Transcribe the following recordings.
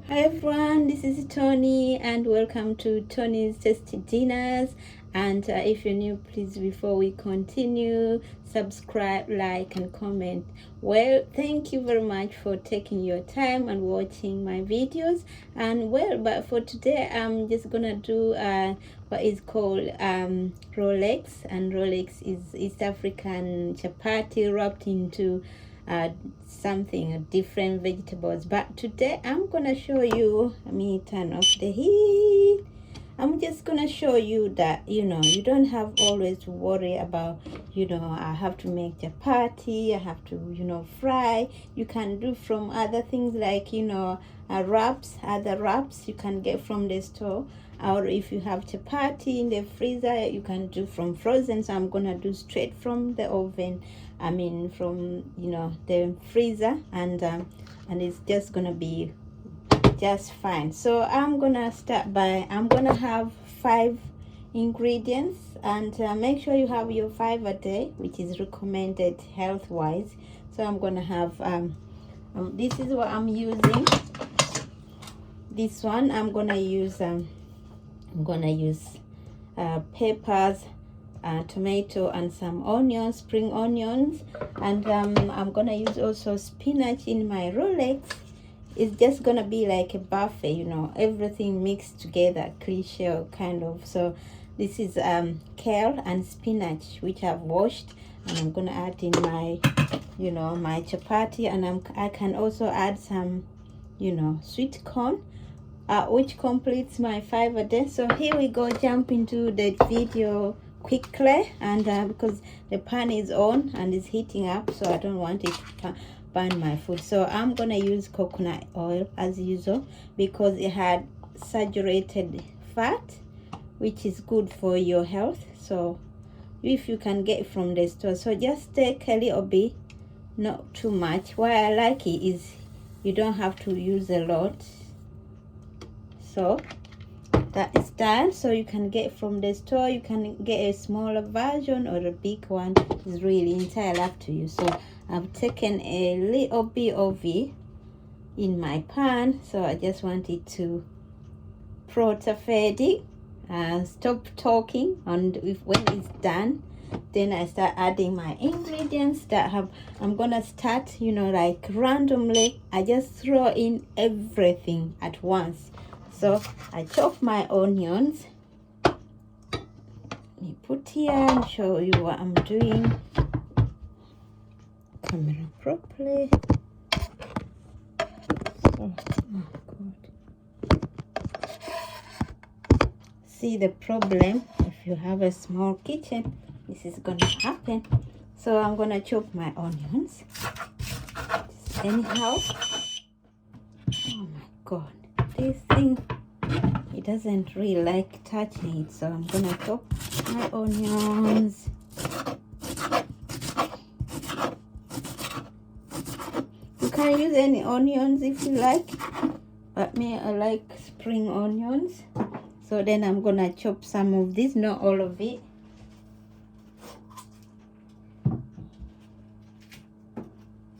Hi everyone, this is Tony and welcome to Tony's Tasty Dinners. And if you're new, please, before we continue, subscribe, like and comment. Well, thank you very much for taking your time and watching my videos. And well, but for today I'm just gonna do what is called Rolex. And Rolex is East African chapati wrapped into something different vegetables. But today I'm gonna show you, let me turn off the heat. I'm just gonna show you that you don't have always to worry about I have to make chapati, I have to fry. You can do from other things like wraps, other wraps you can get from the store, or if you have chapati in the freezer you can do from frozen. So I'm gonna do straight from the oven, I mean from the freezer, and it's just gonna be just fine. So I'm gonna start by, I'm gonna have 5 ingredients, and make sure you have your 5 a day, which is recommended health wise. So I'm gonna have this is what I'm using. This one I'm gonna use peppers, tomato and some onions, spring onions, and I'm gonna use also spinach in my Rolex. It's just gonna be like a buffet, everything mixed together, cliche kind of. So this is kale and spinach, which I've washed, and I'm gonna add in my my chapati, and I can also add some sweet corn, which completes my 5 a day. So here we go, jump into the video quickly, and because the pan is on and it's heating up, so I don't want it to burn my food. So I'm gonna use coconut oil as usual, because it had saturated fat, which is good for your health. So if you can get it from the store, so just take a little bit, not too much. Why I like it is you don't have to use a lot. So that is done. So you can get from the store, you can get a smaller version or a big one, is really entirely up to you. So I've taken a little bit of it in my pan, so I just want it to protafed it. Stop talking, and when it's done, then I start adding my ingredients that I'm gonna start like randomly. I just throw in everything at once. So I chop my onions. Let me put here and show you what I'm doing. Camera properly. So, oh God. See the problem, if you have a small kitchen, this is gonna happen. So I'm gonna chop my onions. Anyhow. Oh my God. This thing, it doesn't really like touching it, so I'm gonna chop my onions. You can use any onions if you like, but me, I like spring onions. So then I'm gonna chop some of this, not all of it.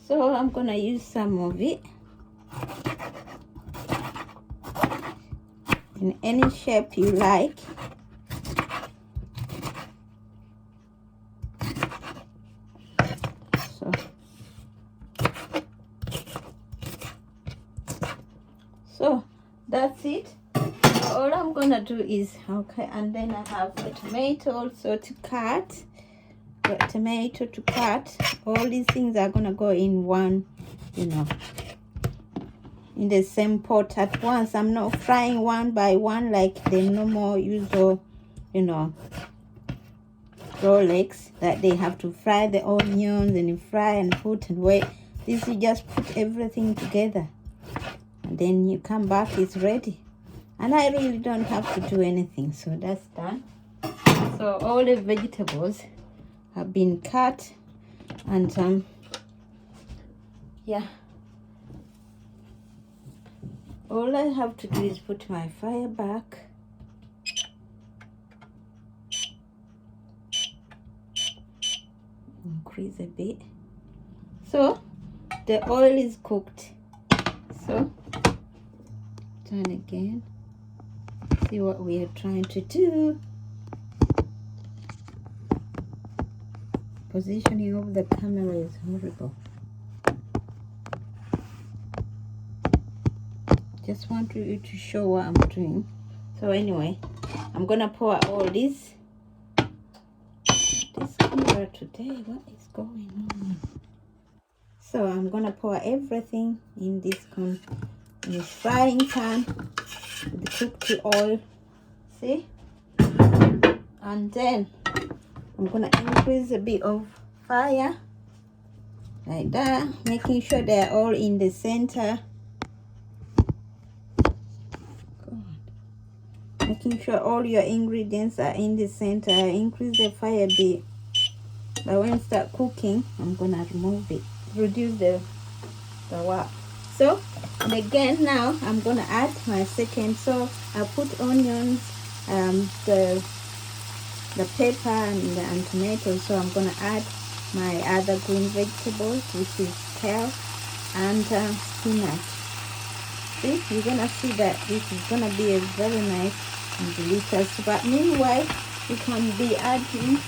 So I'm gonna use some of it in any shape you like. So that's it. All I'm gonna do is, okay, and then I have a tomato also to cut. All these things are gonna go in one, in the same pot at once. I'm not frying one by one like the normal usual Rolex, that they have to fry the onions and fry and put and wait. This, you just put everything together and then you come back, it's ready, and I really don't have to do anything. So that's done. So all the vegetables have been cut, and yeah, all I have to do is put my fire back, increase a bit. So the oil is cooked, so turn again. See what we are trying to do. Positioning of the camera is horrible. Just want you to show what I'm doing. So anyway, I'm gonna pour all this camera today. What is going on? So I'm gonna pour everything in this frying pan with cooked oil. See? And then I'm gonna increase a bit of fire like that, making sure they're all in the center. Making sure all your ingredients are in the center. Increase the fire a bit, but when you start cooking, I'm gonna remove it, reduce the wax. So, and again now I'm gonna add my second. So I put onions, the pepper and tomatoes. So I'm gonna add my other green vegetables, which is kale and spinach. See, you're gonna see that this is gonna be a very nice and delicious. But meanwhile, you can be adding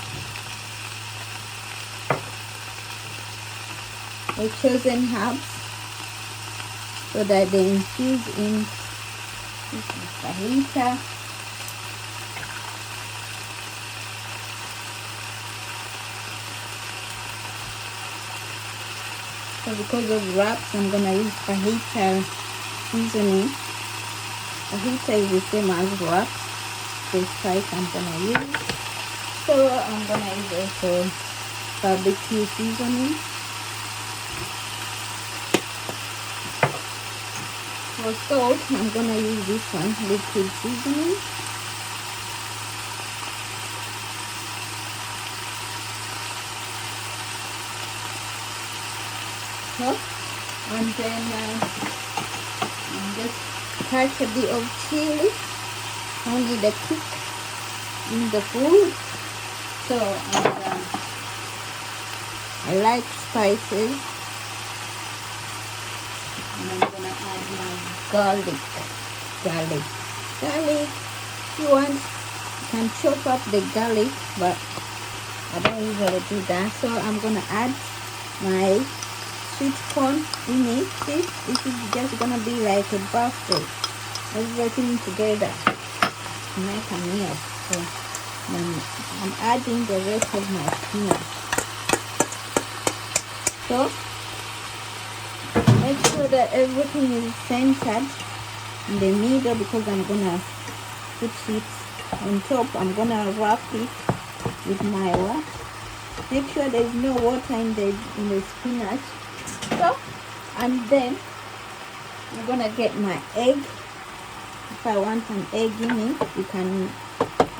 the chosen herbs so that they infuse in. This is fajita. So because of wraps, I'm gonna use fajita seasoning. Fajita is the same as wraps. This spice I'm gonna use. So I'm gonna use also barbecue seasoning. For salt, I'm gonna use this one, liquid seasoning. So, and then just touch a bit of chili. I need a kick in the food. So, I like spices. And I'm gonna add my garlic. If you want, you can chop up the garlic, but I don't usually do that. So I'm gonna add my sweet corn in it. See, this is just gonna be like a buffet, everything together to make a meal. So I'm adding the rest of my spinach. So make sure that everything is centered in the middle, because I'm gonna put it on top. I'm gonna wrap it with my wax. Make sure there's no water in the spinach. So, and then I'm gonna get my egg. If I want an egg in it, you can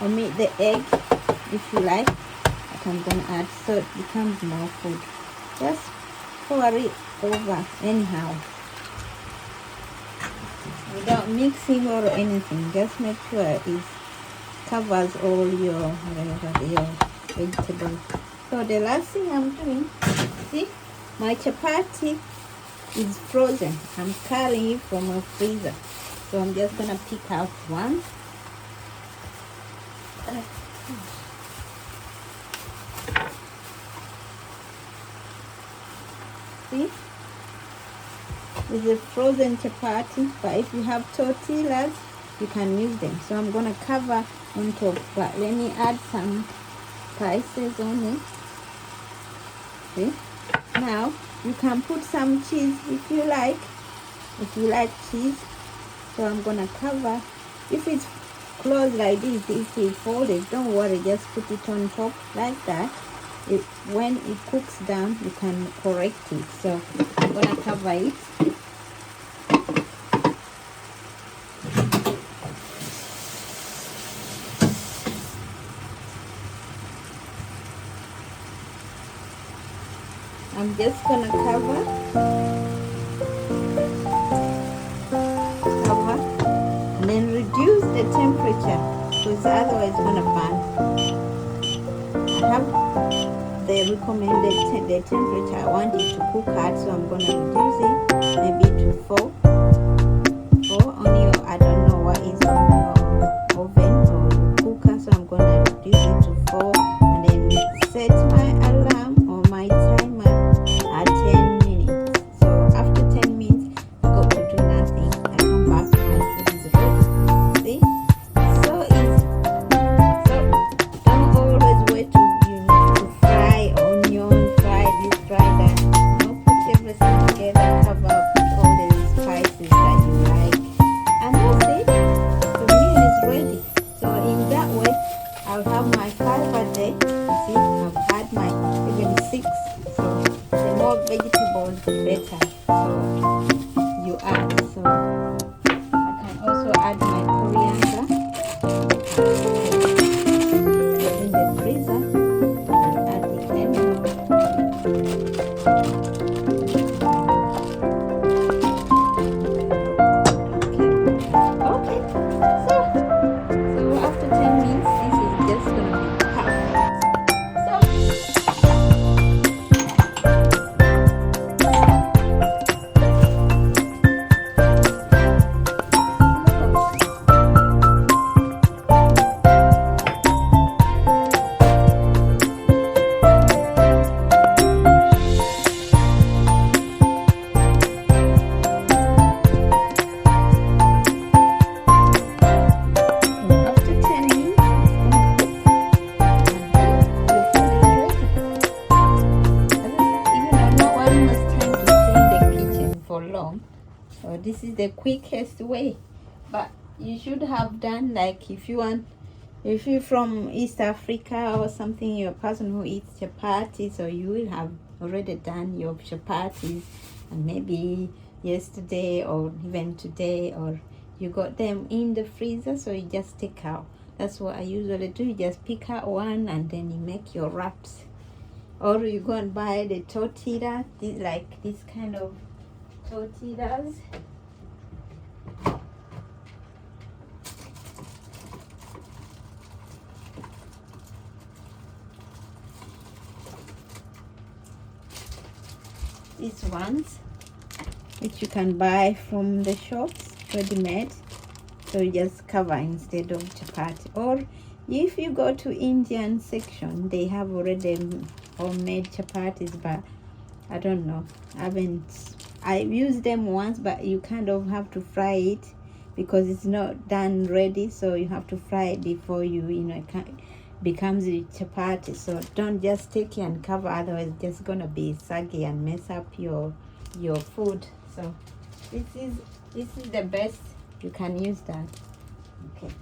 omit the egg if you like. But I'm gonna add so it becomes more food. Just pour it over anyhow, without mixing or anything. Just make sure it covers all your vegetables. So the last thing I'm doing, see, my chapati is frozen. I'm carrying it from a freezer. So I'm just gonna pick out one. See? It's a frozen chapati, but if you have tortillas, you can use them. So I'm gonna cover on top, but let me add some spices on it. See? Now you can put some cheese if you like cheese. So I'm gonna cover. If it's closed like this, if it's folded, don't worry, just put it on top like that. When it cooks down, you can correct it. So I'm gonna cover it. I'm just gonna cover, and then reduce the temperature, because otherwise it's gonna burn. I have the recommended the temperature I want it to cook at, so I'm gonna reduce it maybe to 4 on your So this is the quickest way, but you should have done, like, if you're from East Africa or something, you're a person who eats chapati, so you will have already done your chapatis, and maybe yesterday or even today, or you got them in the freezer, so you just take out. That's what I usually do. You just pick out one and then you make your wraps. Or you go and buy the tortillas, like this kind of tortillas. These ones, which you can buy from the shops, ready-made. So you just cover instead of chapati. Or if you go to Indian section, they have already homemade chapatis, but I don't know. I've used them once, but you kind of have to fry it because it's not done ready. So you have to fry it before it becomes a chapati. So don't just take it and cover, otherwise it's just gonna be saggy and mess up your food. So this is the best. You can use that. Okay.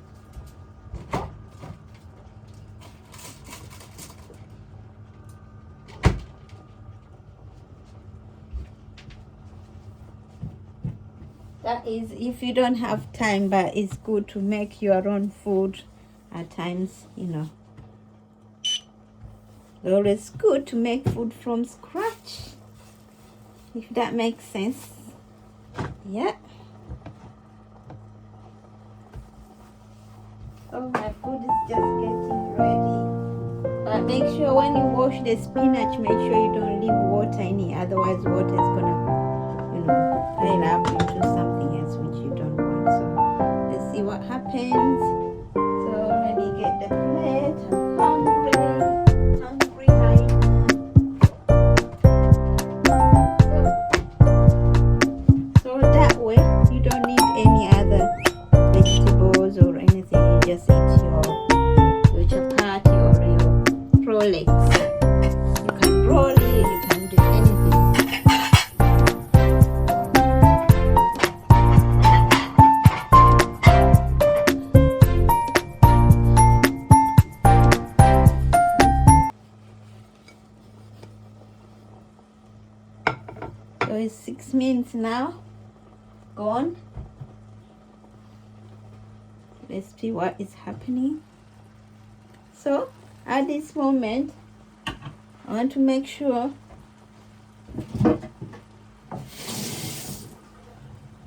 That is if you don't have time, but it's good to make your own food at times, It's always good to make food from scratch, if that makes sense. Yeah. Oh, my food is just getting ready. But make sure when you wash the spinach, make sure you don't leave water in it. Otherwise, water is gonna, pile up into something else which you don't want. So let's see what happens. So let me get the plate. I'm hungry, high. So that way, you don't need any other vegetables or anything. You just eat your chapati or your Rolex. You can roll it, you can do anything. So it's 6 minutes now gone. Let's see what is happening. So at this moment, I want to make sure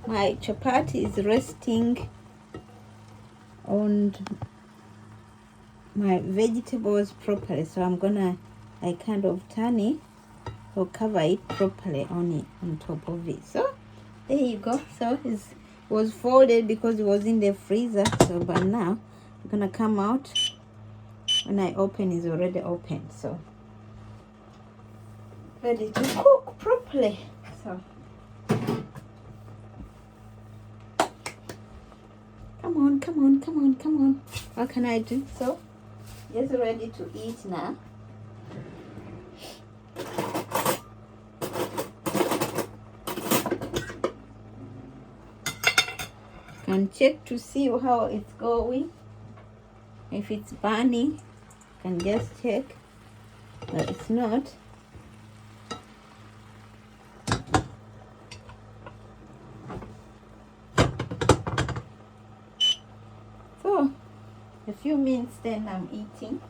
my chapati is resting on my vegetables properly. So I'm gonna kind of turn it or cover it properly on top of it. So there you go. So it was folded because it was in the freezer. So but now I'm gonna come out. When I open, it's already open, so ready to cook properly. So come on. What can I do? So just ready to eat now. Can check to see how it's going. If it's burning, can just check, but it's not. So a few minutes, then I'm eating.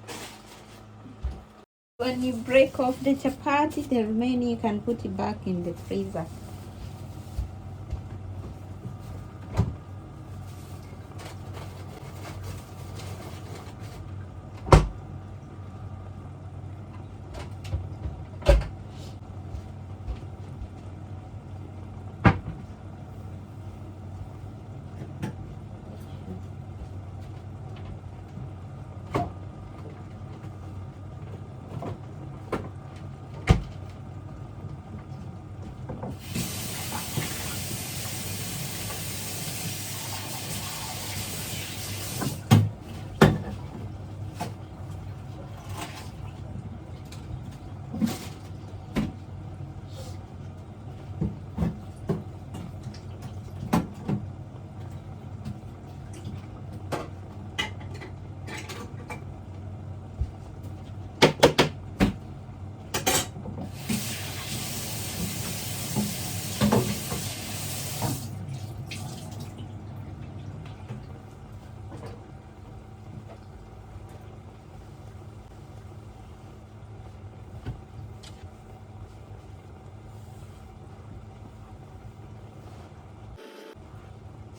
When you break off the chapati, the remaining you can put it back in the freezer.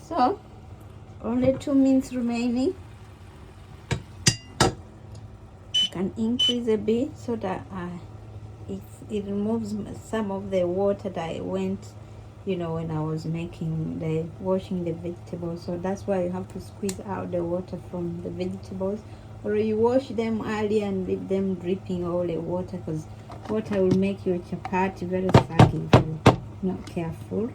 So only 2 minutes remaining. You can increase a bit so that it removes some of the water that went, you know, when I was washing the vegetables. So that's why you have to squeeze out the water from the vegetables, or you wash them earlier and leave them dripping all the water, because water will make your chapati very saggy if you're not careful.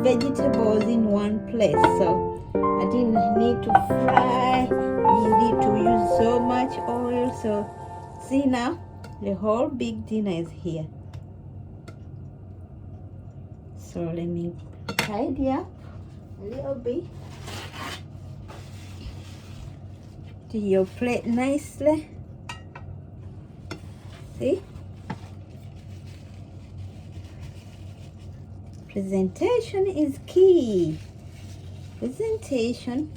Vegetables in one place, so I didn't need to fry, you need to use so much oil. So see, now the whole big dinner is here. So let me tidy up a little bit to your plate nicely. See, presentation is key. Presentation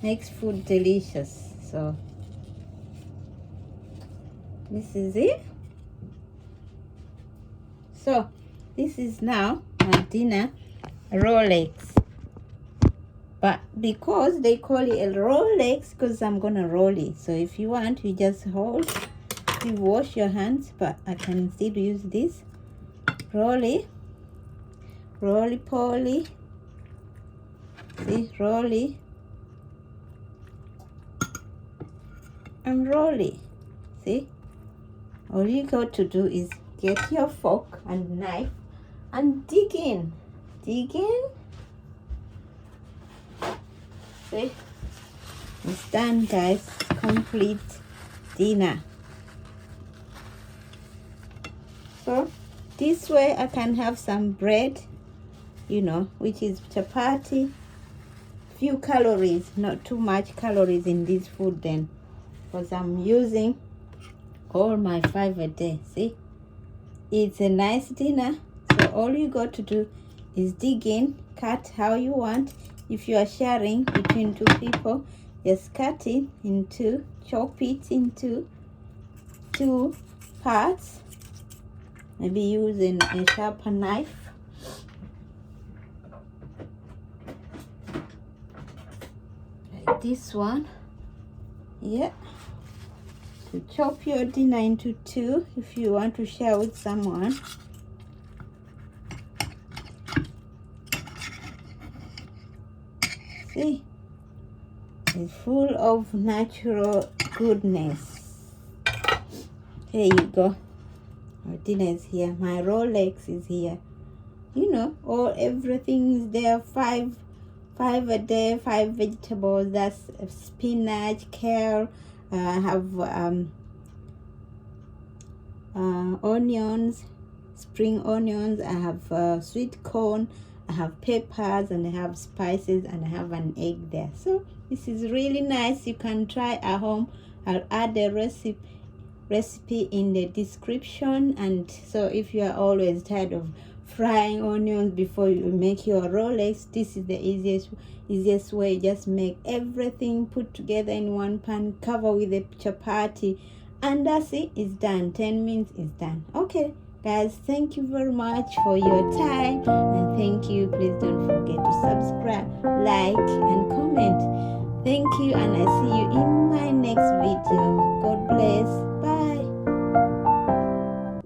makes food delicious. So this is it. So this is now my dinner Rolex, but because they call it a Rolex, because I'm gonna roll it. So if you want, you just hold, you wash your hands, but I can still use this. Roll it, roly-poly. See, roll it and roll it. See, all you got to do is get your fork and knife and dig in. See, it's done, guys. Complete dinner. So this way I can have some bread, you know, which is chapati. Few calories, not too much calories in this food then, because I'm using all my 5 a day. See, it's a nice dinner. So all you got to do is dig in, cut how you want. If you are sharing between 2 people, just cut it into, chop it into 2 parts, maybe using a sharper knife. Like this one, yeah. So chop your dinner into two if you want to share with someone. See, it's full of natural goodness. Here you go. Our dinner is here. My Rolex is here. You know, everything is there. Five a day, 5 vegetables. That's spinach, kale. I have onions, spring onions. I have sweet corn. I have peppers, and I have spices, and I have an egg there. So this is really nice. You can try at home. I'll add the recipe in the description. And so if you are always tired of frying onions before you make your Rolex, this is the easiest way. Just make everything put together in one pan, cover with a chapati, and that's it. It's done. 10 minutes is done. Okay guys, thank you very much for your time, and thank you. Please don't forget to subscribe, like, and comment. Thank you, and I see you in my next video. God bless.